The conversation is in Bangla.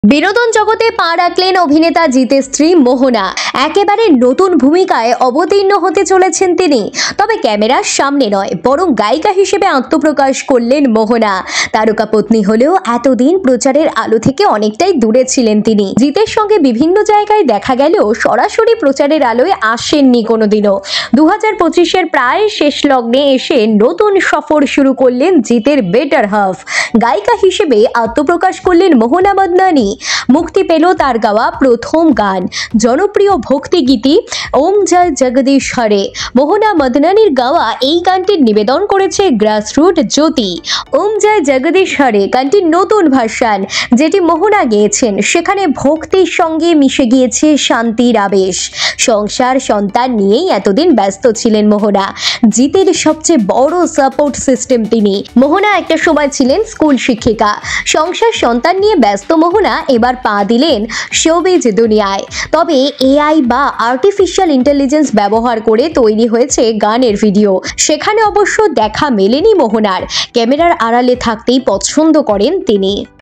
বিনোদন জগতে পা রাখলেন অভিনেতা জিতের স্ত্রী মোহনা। একেবারে নতুন ভূমিকায় অবতীর্ণ হতে চলেছেন তিনি। তবে ক্যামেরার সামনে নয়, বরং গায়িকা হিসেবে আত্মপ্রকাশ করলেন মোহনা। তারকা পত্নী হলেও এতদিন প্রচারের আলো থেকে অনেকটাই দূরে ছিলেন তিনি। জিতের সঙ্গে বিভিন্ন জায়গায় দেখা গেলেও সরাসরি প্রচারের আলোয় আসেননি কোনোদিনও। 2025-এর প্রায় শেষ লগ্নে এসে নতুন সফর শুরু করলেন জিতের বেটার হাফ। গায়িকা হিসেবে আত্মপ্রকাশ করলেন মোহনা মদনানি। মুক্তি পেল তার গাওয়া প্রথম গান, জনপ্রিয় ভক্তিগীতি ওম জয় জগদীশ হরে। মোহনা মদনানির গাওয়া এই গানটির নিবেদন করেছে গ্রাসরুট জ্যোতি। ওম জয় জগদীশ হরে গানটির নতুন ভার্সন, যেটি মোহনা গেয়েছেন, সেখানে ভক্তির সঙ্গে মিশে গিয়েছে শান্তির আবেশ। সংসার সন্তান নিয়েই এতদিন ব্যস্ত ছিলেন মোহনা। জিতের সবচেয়ে বড় সাপোর্ট সিস্টেম তিনি। মোহনা একটা সময় ছিলেন স্কুল শিক্ষিকা। সংসার সন্তান নিয়ে ব্যস্ত মোহনা এবার পা দিলেন শোবিজ দুনিয়ায়। তবে এআই বা আর্টিফিশিয়াল ইন্টেলিজেন্স ব্যবহার করে তৈরি হয়েছে গানের ভিডিও। সেখানে অবশ্য দেখা মেলেনি মোহনার। ক্যামেরার আড়ালে থাকতেই পছন্দ করেন তিনি।